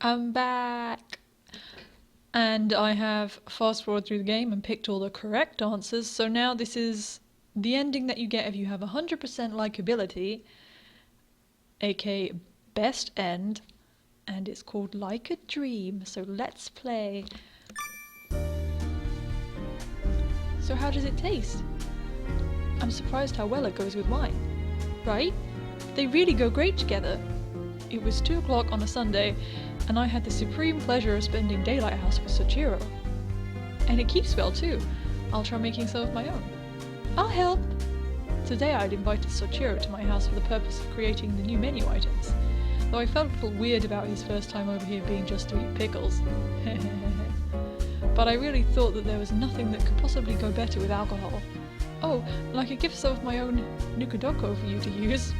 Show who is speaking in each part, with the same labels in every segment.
Speaker 1: I'm back! And I have fast forwarded through the game and picked all the correct answers, so now this is the ending that you get if you have 100% likability, aka best end, and it's called Like a Dream, so let's play. So how does it taste? I'm surprised how well it goes with wine. Right? They really go great together. It was 2 o'clock on a Sunday, and I had the supreme pleasure of spending daylight house with Soichiro. And it keeps well too. I'll try making some of my own. I'll help! Today I'd invited Soichiro to my house for the purpose of creating the new menu items, though I felt a little weird about his first time over here being just to eat pickles. But I really thought that there was nothing that could possibly go better with alcohol. Oh, and I could give some of my own nukadoko for you to use.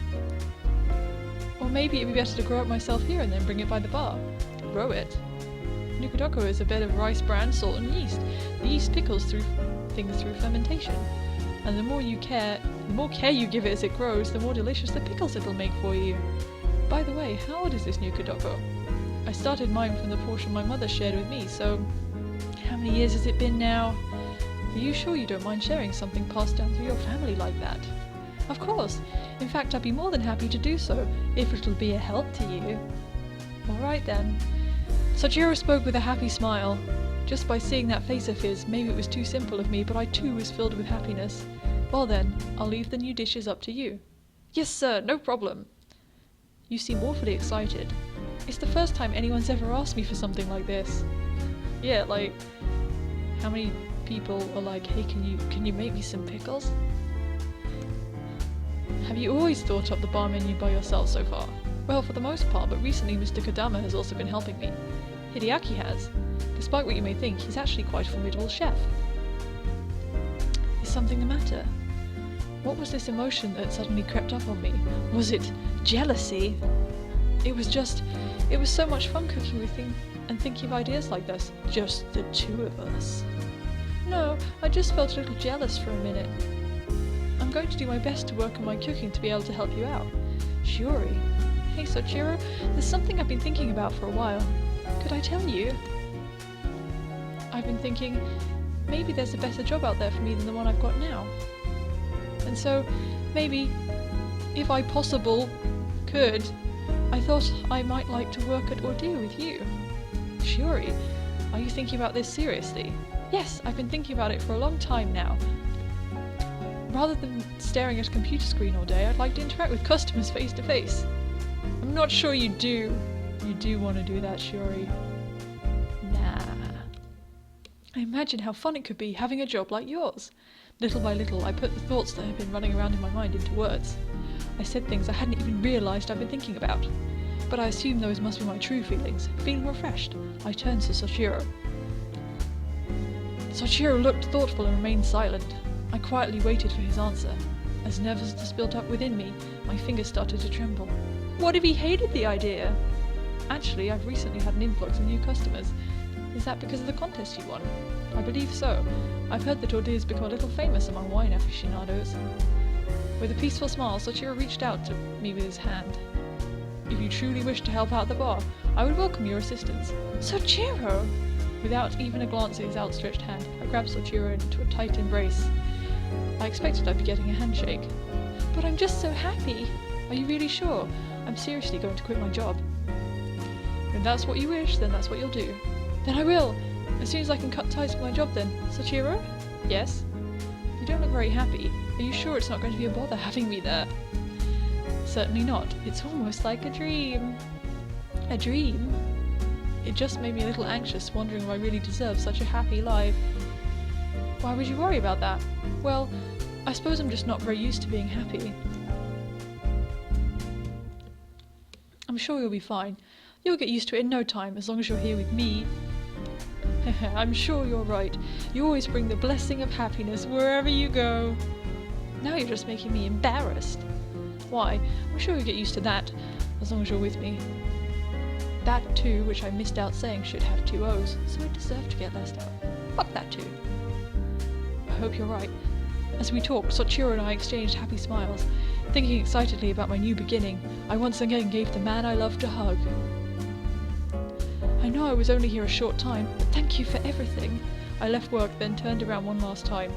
Speaker 1: Or maybe it'd be better to grow it myself here and then bring it by the bar. Grow it? Nukadoko is a bed of rice bran, salt and yeast. The yeast pickles things through fermentation. And the more care you give it as it grows, the more delicious the pickles it'll make for you. By the way, how old is this nukadoko? I started mine from the portion my mother shared with me, so how many years has it been now? Are you sure you don't mind sharing something passed down through your family like that? Of course! In fact, I'd be more than happy to do so, if it'll be a help to you. Alright then. Soichiro spoke with a happy smile. Just by seeing that face of his, maybe it was too simple of me, but I too was filled with happiness. Well then, I'll leave the new dishes up to you. Yes sir, no problem. You seem awfully excited. It's the first time anyone's ever asked me for something like this. Yeah, like, how many people are like, hey, can you make me some pickles? Have you always thought up the bar menu by yourself so far? Well, for the most part, but recently Mr. Kodama has also been helping me. Hideaki has. Despite what you may think, he's actually quite a formidable chef. Is something the matter? What was this emotion that suddenly crept up on me? Was it jealousy? It was so much fun cooking with him and thinking of ideas like this. Just the two of us. No, I just felt a little jealous for a minute. I'm going to do my best to work on my cooking to be able to help you out. Shiori. Hey Soichiro, there's something I've been thinking about for a while. Could I tell you? I've been thinking, maybe there's a better job out there for me than the one I've got now. And so, maybe, if I could, I thought I might like to work at Ordeal with you. Shiori, are you thinking about this seriously? Yes, I've been thinking about it for a long time now. Rather than staring at a computer screen all day, I'd like to interact with customers face to face. I'm not sure you do. You do want to do that, Shiori. Nah. I imagine how fun it could be having a job like yours. Little by little, I put the thoughts that had been running around in my mind into words. I said things I hadn't even realised I'd been thinking about. But I assumed those must be my true feelings. Feeling refreshed, I turned to Soichiro. Soichiro looked thoughtful and remained silent. I quietly waited for his answer. As nervousness built up within me, my fingers started to tremble. What if he hated the idea? Actually, I've recently had an influx of new customers. Is that because of the contest you won? I believe so. I've heard that Ordeal's become a little famous among wine aficionados. With a peaceful smile, Soichiro reached out to me with his hand. If you truly wish to help out the bar, I would welcome your assistance. Soichiro! Without even a glance at his outstretched hand, I grabbed Soichiro into a tight embrace. I expected I'd be getting a handshake. But I'm just so happy! Are you really sure? I'm seriously going to quit my job. If that's what you wish, then that's what you'll do. Then I will! As soon as I can cut ties with my job then. Soichiro? Yes? You don't look very happy. Are you sure it's not going to be a bother having me there? Certainly not. It's almost like a dream. A dream? It just made me a little anxious, wondering if I really deserve such a happy life. Why would you worry about that? Well, I suppose I'm just not very used to being happy. I'm sure you'll be fine. You'll get used to it in no time, as long as you're here with me. I'm sure you're right. You always bring the blessing of happiness wherever you go. Now you're just making me embarrassed. Why? I'm sure you'll get used to that, as long as you're with me. That too, which I missed out saying, should have 2 O's, so I deserve to get left out. Fuck that too. I hope you're right. As we talked, Soichiro and I exchanged happy smiles. Thinking excitedly about my new beginning, I once again gave the man I loved a hug. know I was only here a short time, but thank you for everything. I left work, then turned around one last time.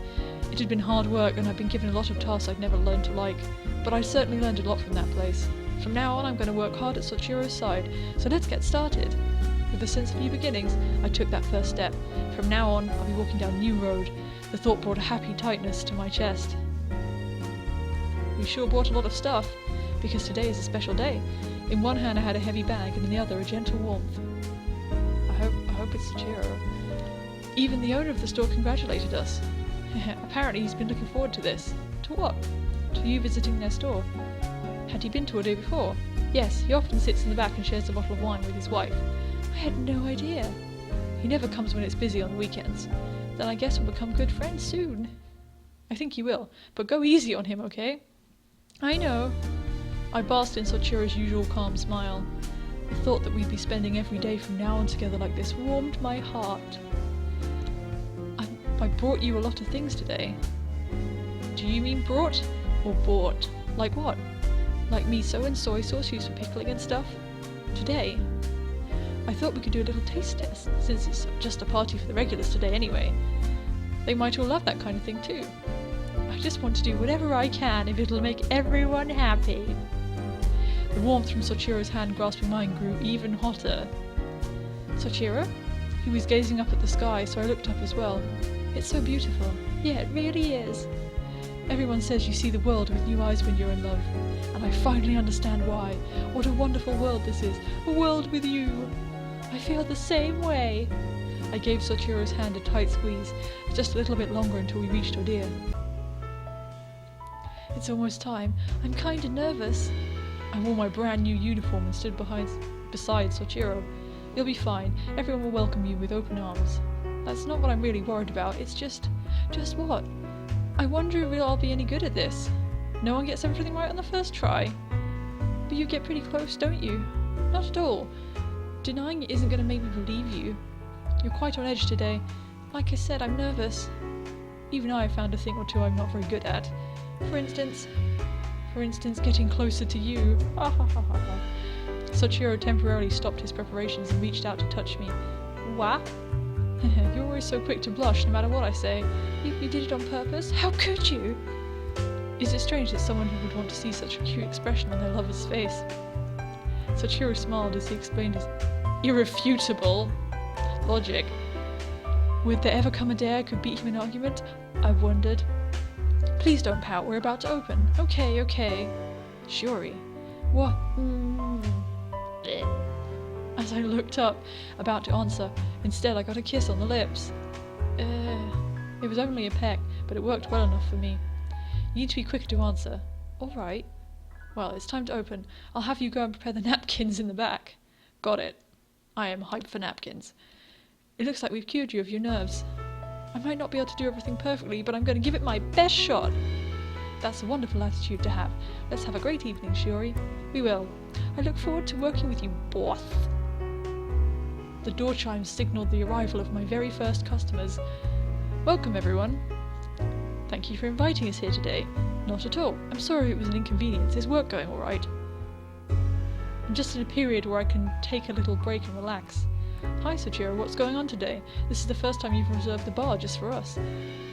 Speaker 1: It had been hard work, and I'd been given a lot of tasks I'd never learned to like, but I certainly learned a lot from that place. From now on, I'm going to work hard at Soichiro's side, so let's get started. With a sense of new beginnings, I took that first step. From now on, I'll be walking down a new road. The thought brought a happy tightness to my chest. We sure bought a lot of stuff, because today is a special day. In one hand I had a heavy bag, and in the other a gentle warmth. I hope it's Soichiro. Even the owner of the store congratulated us. Apparently he's been looking forward to this. To what? To you visiting their store. Had he been to a day before? Yes, he often sits in the back and shares a bottle of wine with his wife. I had no idea. He never comes when it's busy on the weekends. Then I guess we'll become good friends soon. I think he will, but go easy on him, okay? I know. I basked in Soichiro's usual calm smile. The thought that we'd be spending every day from now on together like this warmed my heart. I brought you a lot of things today. Do you mean brought or bought? Like what? Like miso and soy sauce used for pickling and stuff? Today? I thought we could do a little taste test, since it's just a party for the regulars today anyway. They might all love that kind of thing too. I just want to do whatever I can if it'll make everyone happy. The warmth from Soichiro's hand grasping mine grew even hotter. Soichiro? He was gazing up at the sky, so I looked up as well. It's so beautiful. Yeah, it really is. Everyone says you see the world with new eyes when you're in love, and I finally understand why. What a wonderful world this is. A world with you. I feel the same way. I gave Soichiro's hand a tight squeeze, just a little bit longer until we reached Odear. It's almost time. I'm kinda nervous. I wore my brand new uniform and stood beside Soichiro. You'll be fine. Everyone will welcome you with open arms. That's not what I'm really worried about. It's just what? I wonder if we'll all be any good at this. No one gets everything right on the first try. But you get pretty close, don't you? Not at all. Denying it isn't going to make me believe you. You're quite on edge today. Like I said, I'm nervous. Even I have found a thing or two I'm not very good at. For instance, getting closer to you. Ha ha ha ha ha. Soichiro temporarily stopped his preparations and reached out to touch me. What? You're always so quick to blush no matter what I say. You did it on purpose? How could you? Is it strange that someone who would want to see such a cute expression on their lover's face? Soichiro smiled as he explained his irrefutable logic. Would there ever come a day I could beat him in argument? I wondered. Please don't pout, we're about to open. Okay. Shiori. What? As I looked up, about to answer, instead I got a kiss on the lips. It was only a peck, but it worked well enough for me. You need to be quicker to answer. Alright. Well, it's time to open. I'll have you go and prepare the napkins in the back. Got it. I am hyped for napkins. It looks like we've cured you of your nerves. I might not be able to do everything perfectly, but I'm going to give it my best shot. That's a wonderful attitude to have. Let's have a great evening, Shiori. We will. I look forward to working with you, both. The door chimes signalled the arrival of my very first customers. Welcome, everyone. Thank you for inviting us here today. Not at all. I'm sorry it was an inconvenience. Is work going all right? I'm just in a period where I can take a little break and relax. Hi, Soichiro. What's going on today? This is the first time you've reserved the bar just for us.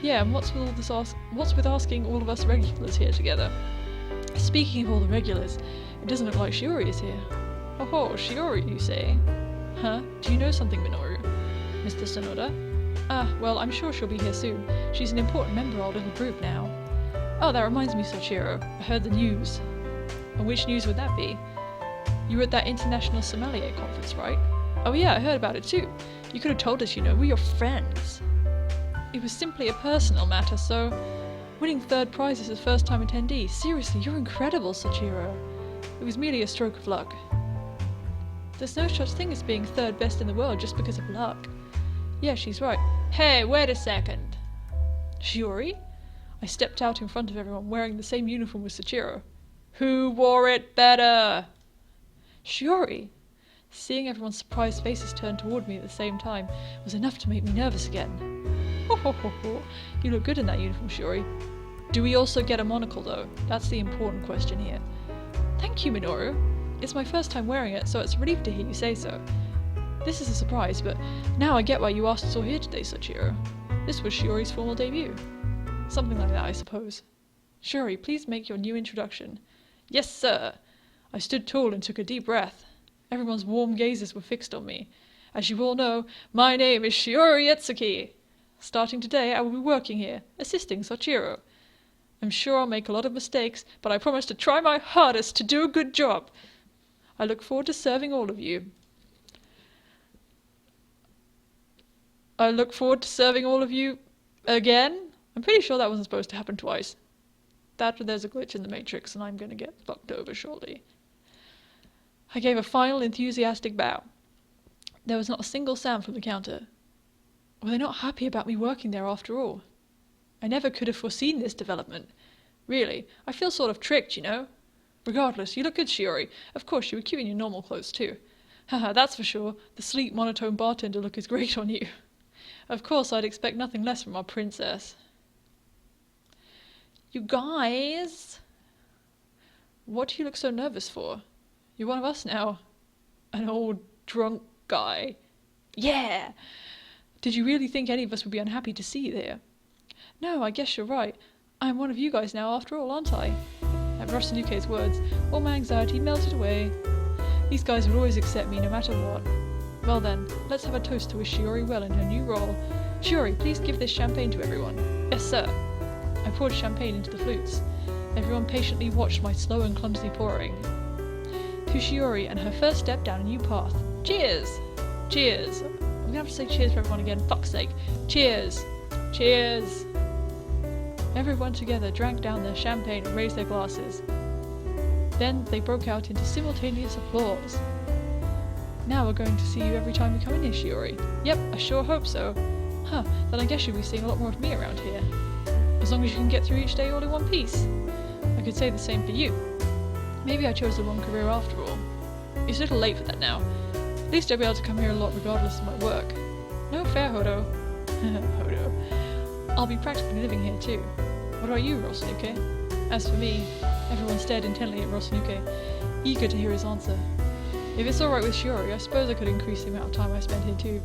Speaker 1: Yeah, and what's with asking all of us regulars here together? Speaking of all the regulars, it doesn't look like Shiori is here. Oh, Shiori, you say? Huh? Do you know something, Minoru? Mr. Sonoda? Ah, well, I'm sure she'll be here soon. She's an important member of our little group now. Oh, that reminds me, Soichiro. I heard the news. And which news would that be? You were at that international sommelier conference, right? Oh yeah, I heard about it too. You could have told us, we're your friends. It was simply a personal matter, so... Winning third prize as a first-time attendee. Seriously, you're incredible, Soichiro. It was merely a stroke of luck. There's no such thing as being third best in the world just because of luck. Yeah, she's right. Hey, wait a second. Shiori? I stepped out in front of everyone wearing the same uniform as Soichiro. Who wore it better? Shiori? Seeing everyone's surprised faces turn toward me at the same time was enough to make me nervous again. Ho. You look good in that uniform, Shiori. Do we also get a monocle though? That's the important question here. Thank you, Minoru. It's my first time wearing it, so it's a relief to hear you say so. This is a surprise, but now I get why you asked us all here today, Soichiro. This was Shiori's formal debut. Something like that, I suppose. Shiori, please make your new introduction. Yes, sir! I stood tall and took a deep breath. Everyone's warm gazes were fixed on me. As you all know, my name is Shiori Etsuki. Starting today, I will be working here, assisting Soichiro. I'm sure I'll make a lot of mistakes, but I promise to try my hardest to do a good job. I look forward to serving all of you. Again? I'm pretty sure that wasn't supposed to happen twice. There's a glitch in the Matrix and I'm going to get fucked over shortly. I gave a final enthusiastic bow. There was not a single sound from the counter. Were they not happy about me working there after all? I never could have foreseen this development. Really, I feel sort of tricked, you know? Regardless, you look good, Shiori. Of course, you were cute in your normal clothes too. Haha, that's for sure. The sleek, monotone bartender look is great on you. Of course, I'd expect nothing less from our princess. You guys! What do you look so nervous for? You're one of us now. An old, drunk guy. Yeah! Did you really think any of us would be unhappy to see you there? No, I guess you're right. I'm one of you guys now after all, aren't I? At Rosanuke's words, all my anxiety melted away. These guys would always accept me no matter what. Well then, let's have a toast to wish Shiori well in her new role. Shiori, please give this champagne to everyone. Yes, sir. I poured champagne into the flutes. Everyone patiently watched my slow and clumsy pouring. To Shiori and her first step down a new path. Cheers! Cheers! I'm gonna have to say cheers for everyone again, fuck's sake. Cheers! Cheers! Everyone together drank down their champagne and raised their glasses. Then they broke out into simultaneous applause. Now we're going to see you every time we come in here, Shiori. Yep, I sure hope so. Huh, then I guess you'll be seeing a lot more of me around here. As long as you can get through each day all in one piece. I could say the same for you. Maybe I chose the wrong career after all. It's a little late for that now. At least I'll be able to come here a lot regardless of my work. No fair, Hodo. Hodo. I'll be practically living here too. What about you, Rosanuke? As for me, everyone stared intently at Rosanuke, eager to hear his answer. If it's alright with Shiori, I suppose I could increase the amount of time I spend here too.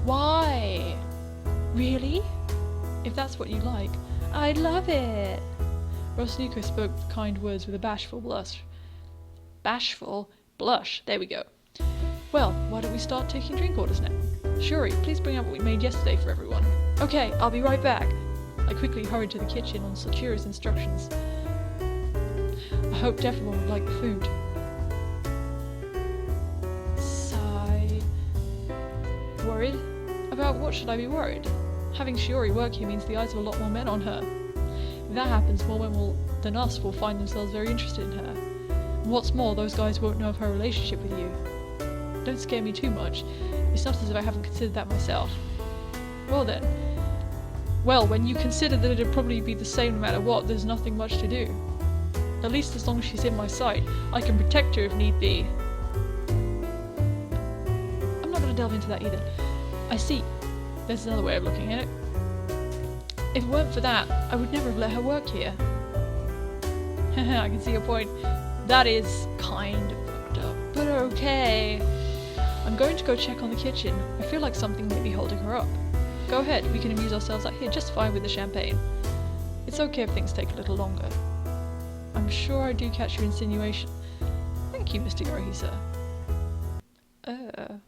Speaker 1: Why? Really? If that's what you like, I'd love it. Rosanuke spoke kind words with a bashful blush. Bashful blush, there we go. Well, why don't we start taking drink orders now? Shiori, please bring out what we made yesterday for everyone. Okay, I'll be right back. I quickly hurried to the kitchen on Soichiro's instructions. I hoped everyone would like the food. Worried? About what should I be worried? Having Shiori work here means the eyes of a lot more men on her. If that happens, more men than us will find themselves very interested in her. And what's more, those guys won't know of her relationship with you. Don't scare me too much. It's not as if I haven't considered that myself. Well then. Well, when you consider that it'd probably be the same no matter what, there's nothing much to do. At least as long as she's in my sight, I can protect her if need be. I'm not going to delve into that either. I see. There's another way of looking at it. If it weren't for that, I would never have let her work here. I can see your point. That is kind of fucked up, but okay. I'm going to go check on the kitchen. I feel like something may be holding her up. Go ahead, we can amuse ourselves out here just fine with the champagne. It's okay if things take a little longer. I'm sure I do catch your insinuation. Thank you, Mr. Yorihisa.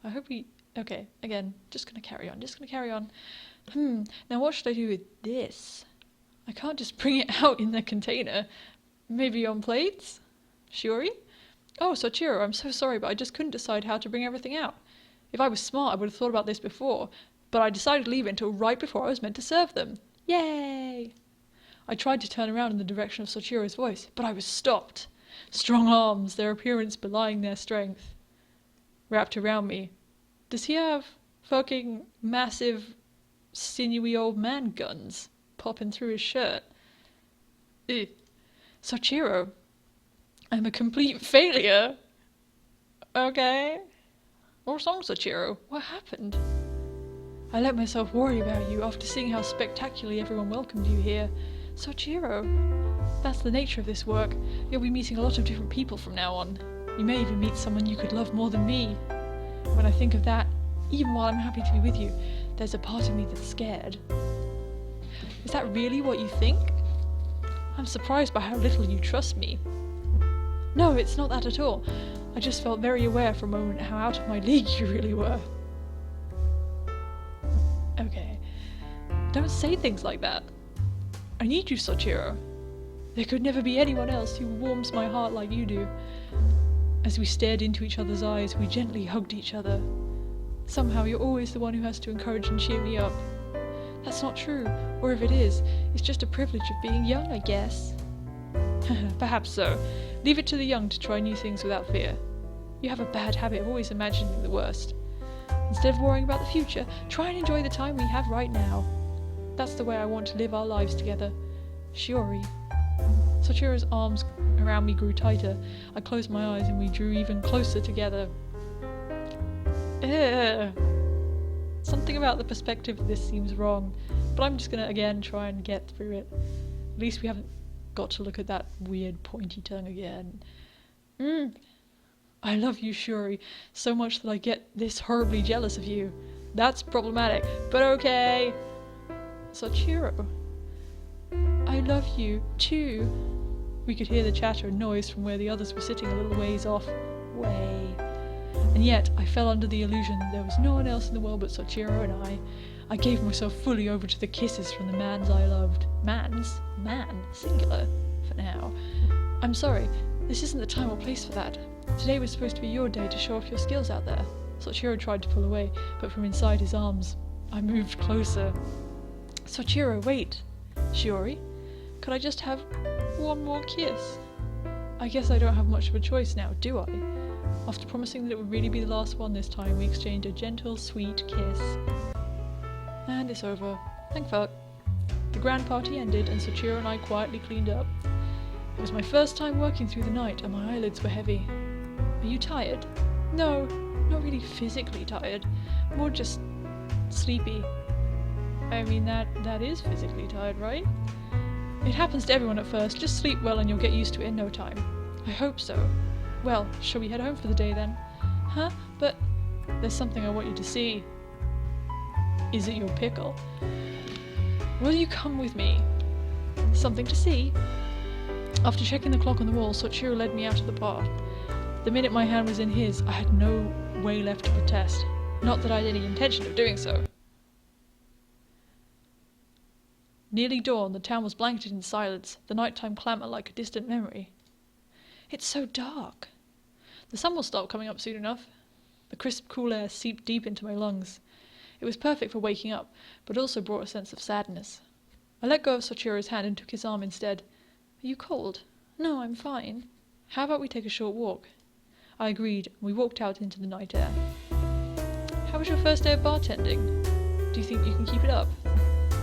Speaker 1: I hope we... Okay, again, just gonna carry on. Now what should I do with this? I can't just bring it out in the container. Maybe on plates? Shiori? Oh, Soichiro, I'm so sorry, but I just couldn't decide how to bring everything out. If I was smart, I would have thought about this before, but I decided to leave it until right before I was meant to serve them. Yay! I tried to turn around in the direction of Soichiro's voice, but I was stopped. Strong arms, their appearance belying their strength, wrapped around me. Does he have fucking massive, sinewy old man guns popping through his shirt? Ew. Soichiro, I'm a complete failure. Okay. What's wrong, Soichiro? What happened? I let myself worry about you after seeing how spectacularly everyone welcomed you here. Soichiro, that's the nature of this work. You'll be meeting a lot of different people from now on. You may even meet someone you could love more than me. When I think of that, even while I'm happy to be with you, there's a part of me that's scared. Is that really what you think? I'm surprised by how little you trust me. No, it's not that at all. I just felt very aware for a moment how out of my league you really were. Okay. Don't say things like that. I need you, Soichiro. There could never be anyone else who warms my heart like you do. As we stared into each other's eyes, we gently hugged each other. Somehow you're always the one who has to encourage and cheer me up. That's not true, or if it is, it's just a privilege of being young, I guess. Perhaps so. Leave it to the young to try new things without fear. You have a bad habit of always imagining the worst. Instead of worrying about the future, try and enjoy the time we have right now. That's the way I want to live our lives together. Shiori. Soichiro's arms around me grew tighter. I closed my eyes and we drew even closer together. Something about the perspective of this seems wrong, but I'm just gonna again try and get through it. At least we haven't got to look at that weird pointy tongue again. I love you, Shiori, so much that I get this horribly jealous of you. That's problematic, but okay. Soichiro. I love you, too. We could hear the chatter and noise from where the others were sitting a little ways off. And yet, I fell under the illusion that there was no one else in the world but Soichiro and I. I gave myself fully over to the kisses from the mans I loved. Mans? Man. Singular. For now. I'm sorry. This isn't the time or place for that. Today was supposed to be your day to show off your skills out there. Soichiro tried to pull away, but from inside his arms, I moved closer. Soichiro, wait. Shiori? Could I just have one more kiss? I guess I don't have much of a choice now, do I? After promising that it would really be the last one this time, we exchanged a gentle, sweet kiss. And it's over. Thank fuck. The grand party ended, and Soichiro and I quietly cleaned up. It was my first time working through the night, and my eyelids were heavy. Are you tired? No, not really physically tired. More just sleepy. I mean, that is physically tired, right? It happens to everyone at first. Just sleep well and you'll get used to it in no time. I hope so. Well, shall we head home for the day then? Huh? But there's something I want you to see. Is it your pickle? Will you come with me? Something to see? After checking the clock on the wall, Soichiro led me out of the bar. The minute my hand was in his, I had no way left to protest. Not that I had any intention of doing so. Nearly dawn, the town was blanketed in silence, the nighttime clamour like a distant memory. It's so dark. The sun will stop coming up soon enough. The crisp, cool air seeped deep into my lungs. It was perfect for waking up, but also brought a sense of sadness. I let go of Soichiro's hand and took his arm instead. Are you cold? No, I'm fine. How about we take a short walk? I agreed, and we walked out into the night air. How was your first day of bartending? Do you think you can keep it up?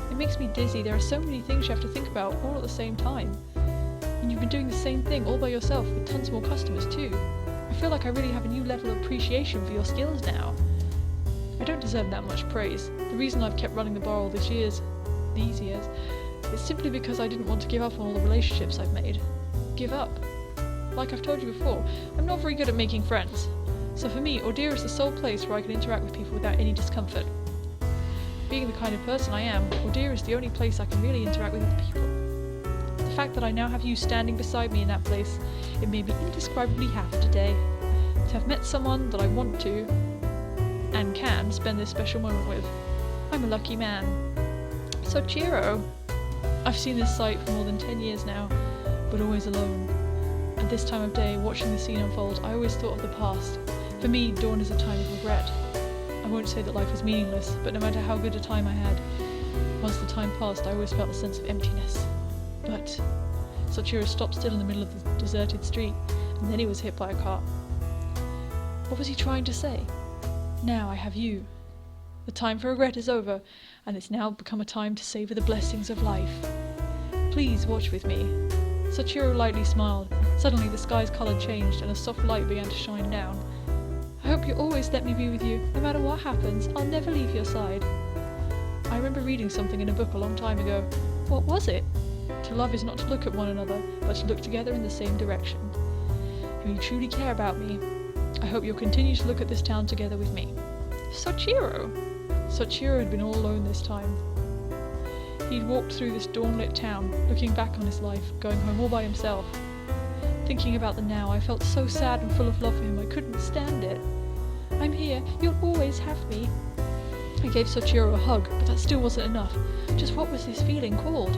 Speaker 1: It makes me dizzy. There are so many things you have to think about all at the same time. And you've been doing the same thing all by yourself with tons more customers too. I feel like I really have a new level of appreciation for your skills now. I don't deserve that much praise. The reason I've kept running the bar all these years, is simply because I didn't want to give up on all the relationships I've made. Give up? Like I've told you before, I'm not very good at making friends. So for me, Ordeer is the sole place where I can interact with people without any discomfort. Being the kind of person I am, Ordeer is the only place I can really interact with other people. The fact that I now have you standing beside me in that place, it made me indescribably happy today. To have met someone that I want to, and can, spend this special moment with. I'm a lucky man. Soichiro! I've seen this sight for more than 10 years now, but always alone. At this time of day, watching the scene unfold, I always thought of the past. For me, dawn is a time of regret. I won't say that life was meaningless, but no matter how good a time I had, once the time passed, I always felt a sense of emptiness. But Soichiro stopped still in the middle of the deserted street, and then he was hit by a car. What was he trying to say? Now I have you. The time for regret is over, and it's now become a time to savour the blessings of life. Please watch with me. Soichiro lightly smiled. Suddenly the sky's colour changed, and a soft light began to shine down. I hope you always let me be with you. No matter what happens, I'll never leave your side. I remember reading something in a book a long time ago. What was it? To love is not to look at one another, but to look together in the same direction. If you truly care about me, I hope you'll continue to look at this town together with me. Soichiro! Soichiro had been all alone this time. He'd walked through this dawn-lit town, looking back on his life, going home all by himself. Thinking about the now, I felt so sad and full of love for him, I couldn't stand it. I'm here, you'll always have me. I gave Soichiro a hug, but that still wasn't enough. Just what was this feeling called?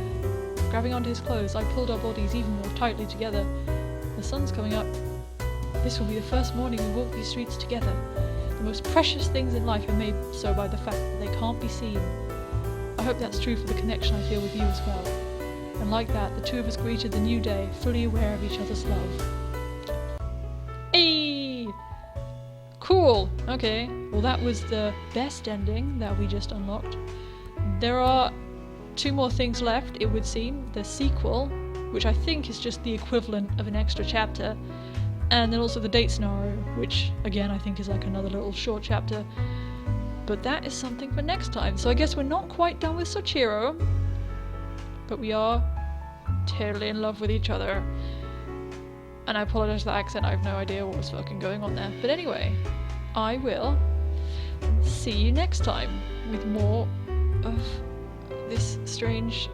Speaker 1: Grabbing onto his clothes, I pulled our bodies even more tightly together. The sun's coming up. This will be the first morning we walk these streets together. The most precious things in life are made so by the fact that they can't be seen. I hope that's true for the connection I feel with you as well. And like that, the two of us greeted the new day, fully aware of each other's love. Hey! Cool! Okay, well that was the best ending that we just unlocked. There are 2 more things left, it would seem. The sequel, which I think is just the equivalent of an extra chapter, and then also the date scenario, which again I think is like another little short chapter. But that is something for next time, so I guess we're not quite done with Soichiro, but we are totally in love with each other. And I apologise for the accent, I have no idea what was fucking going on there. But anyway, I will see you next time with more of this strange,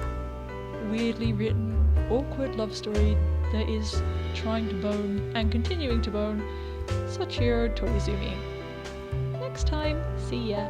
Speaker 1: weirdly written, awkward love story that is trying to bone and continuing to bone Soichiro Toyoizumi. Next time, see ya!